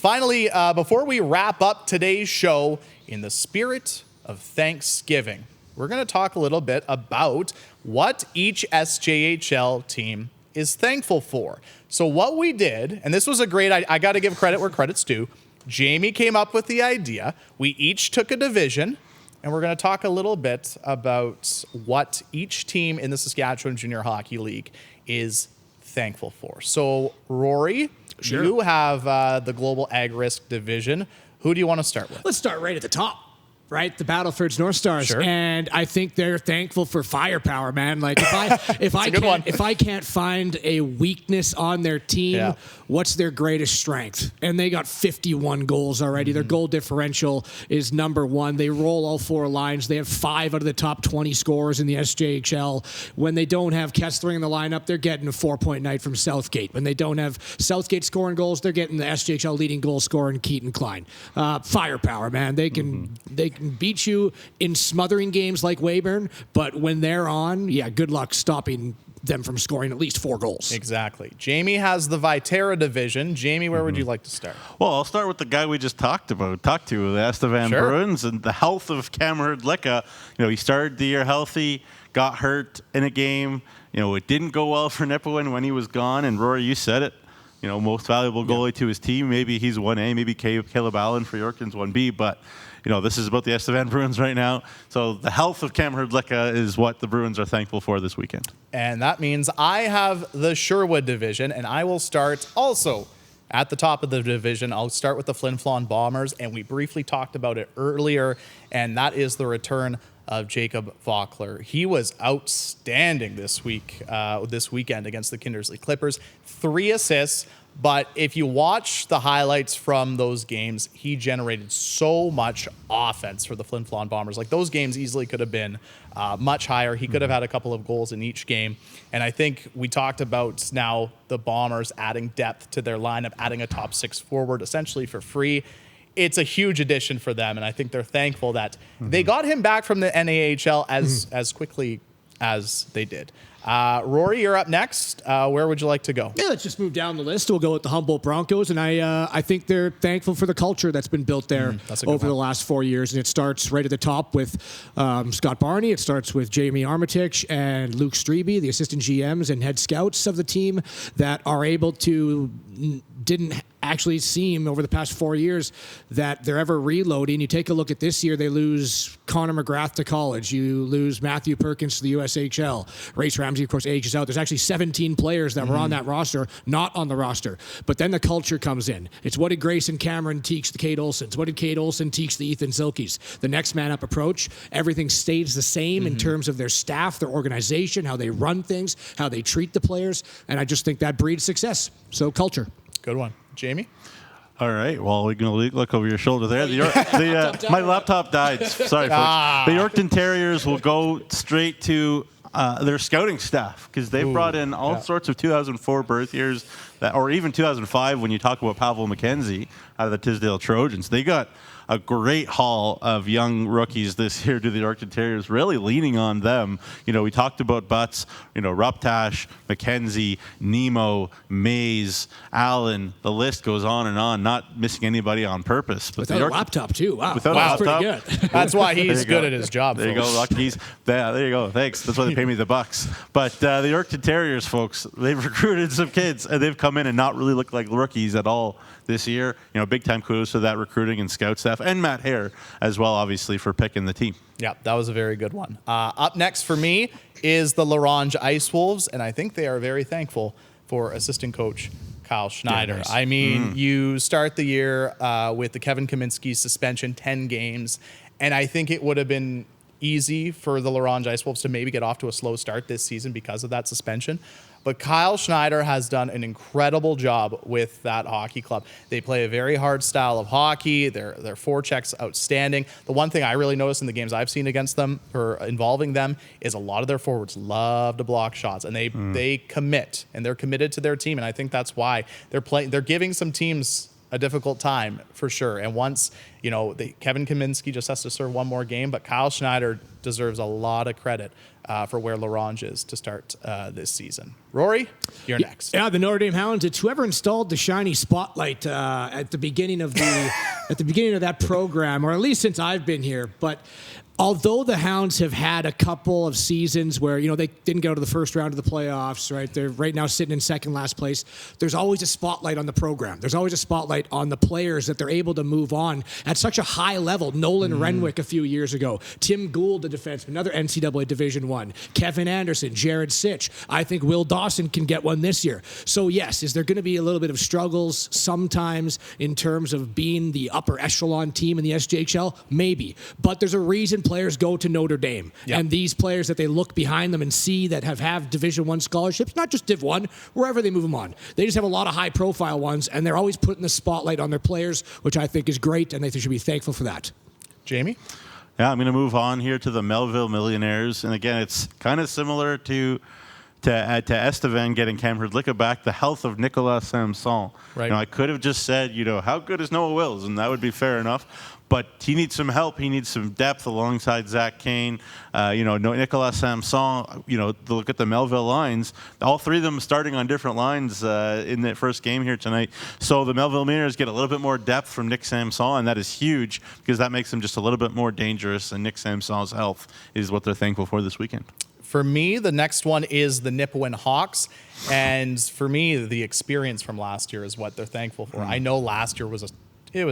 Finally, before we wrap up today's show, in the spirit of Thanksgiving, we're going to talk a little bit about what each SJHL team is thankful for. So what we did, and this was a great, I got to give credit where credit's due. Jamie came up with the idea. We each took a division, and we're going to talk a little bit about what each team in the Saskatchewan Junior Hockey League is thankful for. So, Rory, Sure. You have the Global Ag Risk Division. Who do you want to start with? Let's start right at the top. Right, the Battleford's North Stars, Sure. And I think they're thankful for firepower, man. Like if I can't find a weakness on their team, what's their greatest strength? And they got 51 goals already. Their goal differential is number one. They roll all four lines. They have 5 out of the top 20 scorers in the SJHL. When they don't have Kessler in the lineup, they're getting a 4-point night from Southgate. When they don't have Southgate scoring goals, they're getting the SJHL leading goal scorer in Keaton Klein. Firepower, man. They can beat you in smothering games like Weyburn, but when they're on, good luck stopping them from scoring at least 4 goals. Exactly. Jamie has the Viterra division. Jamie, where would you like to start? Well, I'll start with the guy we just talked to, the Estevan Bruins, and the health of Cameron Licka. He started the year healthy, got hurt in a game. It didn't go well for Nipawin when he was gone, and Rory, you said it. Most valuable goalie to his team. Maybe he's 1A, maybe Caleb Allen for Yorkton's 1B, but this is about the Estevan Bruins right now. So the health of Cam Hrdlicka is what the Bruins are thankful for this weekend. And that means I have the Sherwood division, and I will start also at the top of the division. I'll start with the Flin Flon Bombers, and we briefly talked about it earlier, and that is the return of Jacob Vockler. He was outstanding this weekend against the Kindersley Clippers. 3 assists. But if you watch the highlights from those games, he generated so much offense for the Flin Flon Bombers. Like, those games easily could have been much higher. He could have had a couple of goals in each game. And I think we talked about now the Bombers adding depth to their lineup, adding a top 6 forward essentially for free. It's a huge addition for them, and I think they're thankful that they got him back from the NAHL as quickly as they did. Rory, you're up next. Where would you like to go? Yeah, let's just move down the list. We'll go with the Humboldt Broncos, and I think they're thankful for the culture that's been built there over the last 4 years. And it starts right at the top with Scott Barney. It starts with Jamie Armitage and Luke Strebe, the assistant GMs and head scouts of the team that are able to didn't actually seem over the past 4 years that they're ever reloading. You take a look at this year, they lose Connor McGrath to college. You lose Matthew Perkins to the USHL. Race Ramsey, of course, ages out. There's actually 17 players that were on that roster, not on the roster. But then the culture comes in. It's what did Grayson Cameron teach the Kate Olsons? What did Kate Olson teach the Ethan Zilkes? The next man up approach. Everything stays the same in terms of their staff, their organization, how they run things, how they treat the players. And I just think that breeds success. So culture. Good one. Jamie? All right. Well, we're going to look over your shoulder there. My laptop died. Sorry, folks. The Yorkton Terriers will go straight to their scouting staff because they've brought in all sorts of 2004 birth years, or even 2005 when you talk about Pavel McKenzie out of the Tisdale Trojans. They got a great haul of young rookies this year to the Yorkton Terriers, really leaning on them. We talked about Butts, Ruptash, McKenzie, Nemo, Mays, Allen. The list goes on, not missing anybody on purpose. But without a laptop, too. Wow. Without a laptop. Pretty good. That's why he's good at his job. There you go, Rockies. There you go. Thanks. That's why they pay me the bucks. But the Yorkton Terriers, folks, they've recruited some kids, and they've come in and not really looked like rookies at all this year. Big time kudos to that recruiting and scout staff, and Matt Hare as well, obviously, for picking the team. Yeah, that was a very good one. Up next for me is the LaRange Ice Wolves, and I think they are very thankful for assistant coach Kyle Schneider. Yeah, nice. I mean, you start the year with the Kevin Kaminsky suspension, 10 games, and I think it would have been easy for the LaRange Ice Wolves to maybe get off to a slow start this season because of that suspension. But Kyle Schneider has done an incredible job with that hockey club. They play a very hard style of hockey. Their forecheck's outstanding. The one thing I really noticed in the games I've seen against them or involving them is a lot of their forwards love to block shots, and they commit, and they're committed to their team. And I think that's why they're giving some teams a difficult time for sure. And once, Kevin Kaminsky just has to serve one more game, but Kyle Schneider deserves a lot of credit for where LaRange is to start this season. Rory, you're next. Yeah, the Notre Dame Hounds. It's whoever installed the shiny spotlight at the beginning of that program, or at least since I've been here. But although the Hounds have had a couple of seasons where, they didn't go to the first round of the playoffs, right? They're right now sitting in second last place. There's always a spotlight on the program. There's always a spotlight on the players that they're able to move on at such a high level. Nolan Renwick a few years ago. Tim Gould, the defenseman, another NCAA Division I. Kevin Anderson, Jared Sitch. I think Will Dawson can get one this year. So yes, is there going to be a little bit of struggles sometimes in terms of being the upper echelon team in the SJHL? Maybe. But there's a reason players go to Notre Dame. Yep. And these players that they look behind them and see that have Division I scholarships, not just Div 1, wherever they move them on. They just have a lot of high-profile ones, and they're always putting the spotlight on their players, which I think is great, and they should be thankful for that. Jamie? Yeah, I'm going to move on here to the Melville Millionaires. And again, it's kind of similar to Estevan getting Cam Hrdlicka back, the health of Nicolas Samson. Right. I could have just said, how good is Noah Wills? And that would be fair enough. But he needs some help. He needs some depth alongside Zach Kane. Nicolas Samson, look at the Melville lines. All three of them starting on different lines in the first game here tonight. So the Melville Millionaires get a little bit more depth from Nick Samson, and that is huge because that makes them just a little bit more dangerous. And Nick Samson's health is what they're thankful for this weekend. For me, the next one is the Nippon Hawks. And for me, the experience from last year is what they're thankful for. I know last year was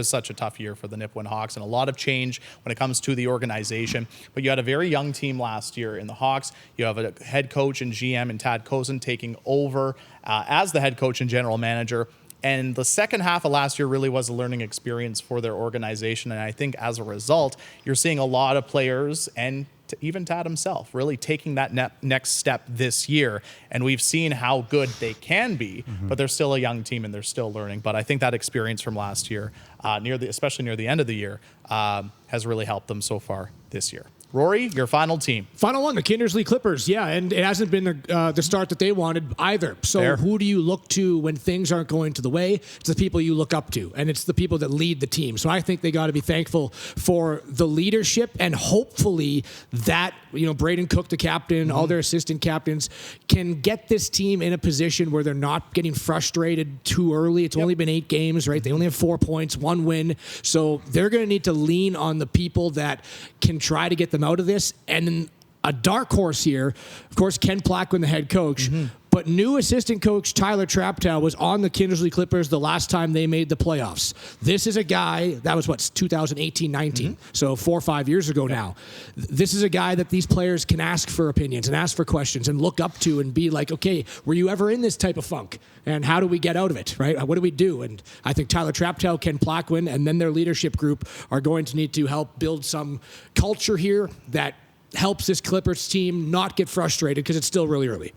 such a tough year for the Nippon Hawks and a lot of change when it comes to the organization. But you had a very young team last year in the Hawks. You have a head coach and GM and Tad Kozin taking over as the head coach and general manager. And the second half of last year really was a learning experience for their organization. And I think as a result, you're seeing a lot of players and even Tad himself really taking that next step this year. And we've seen how good they can be, but they're still a young team and they're still learning. But I think that experience from last year, especially near the end of the year, has really helped them so far this year. Rory, your final team. Final one, the Kindersley Clippers. Yeah, and it hasn't been the start that they wanted either. So who do you look to when things aren't going to the way? It's the people you look up to, and it's the people that lead the team. So I think they got to be thankful for the leadership, and hopefully that, Braden Cook, the captain, all their assistant captains, can get this team in a position where they're not getting frustrated too early. It's only been 8 games, right? They only have 4 points, 1 win. So they're going to need to lean on the people that can try to get them out of this. And a dark horse here, of course, Ken Plaquin, the head coach, but new assistant coach Tyler Traptow was on the Kindersley Clippers the last time they made the playoffs. This is a guy, that was 2018-19, so 4 or 5 years ago now. This is a guy that these players can ask for opinions and ask for questions and look up to and be like, okay, were you ever in this type of funk? And how do we get out of it, right? What do we do? And I think Tyler Traptow, Ken Plaquin, and then their leadership group are going to need to help build some culture here that helps this Clippers team not get frustrated because it's still really early.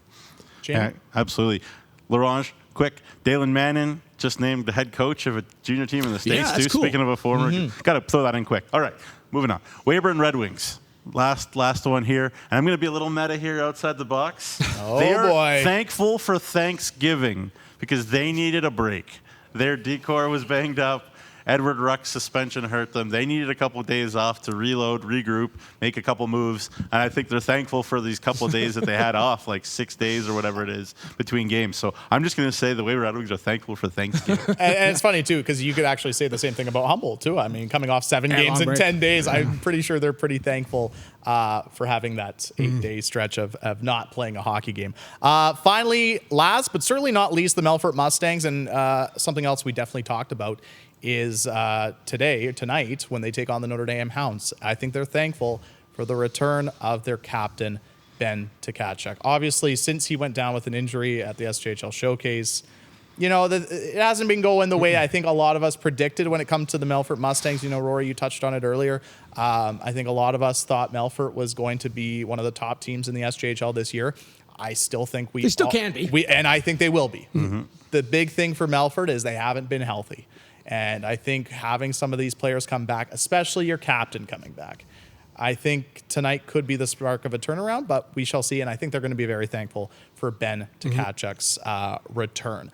Yeah, absolutely. LaRange, quick. Dalen Mannon just named the head coach of a junior team in the States, too. Cool. Speaking of a former. Got to throw that in quick. All right, moving on. Weyburn Red Wings. Last one here. And I'm going to be a little meta here outside the box. They are thankful for Thanksgiving because they needed a break. Their decor was banged up. Edward Ruck's suspension hurt them. They needed a couple of days off to reload, regroup, make a couple moves. And I think they're thankful for these couple of days that they had off, like 6 days or whatever it is between games. So I'm just going to say the Weyburn Red Wings are thankful for Thanksgiving. and it's funny, too, because you could actually say the same thing about Humboldt, too. I mean, coming off 7 games in 10 days, I'm pretty sure they're pretty thankful for having that 8-day stretch of not playing a hockey game. Finally, last but certainly not least, the Milford Mustangs. And something else we definitely talked about is tonight, when they take on the Notre Dame Hounds. I think they're thankful for the return of their captain, Ben Tkachuk. Obviously, since he went down with an injury at the SJHL Showcase, it hasn't been going the way I think a lot of us predicted when it comes to the Milford Mustangs. Rory, you touched on it earlier. I think a lot of us thought Milford was going to be one of the top teams in the SJHL this year. I still think they still can be. And I think they will be. The big thing for Milford is they haven't been healthy. And I think having some of these players come back, especially your captain coming back, I think tonight could be the spark of a turnaround, but we shall see. And I think they're going to be very thankful for Ben Tkachuk's return.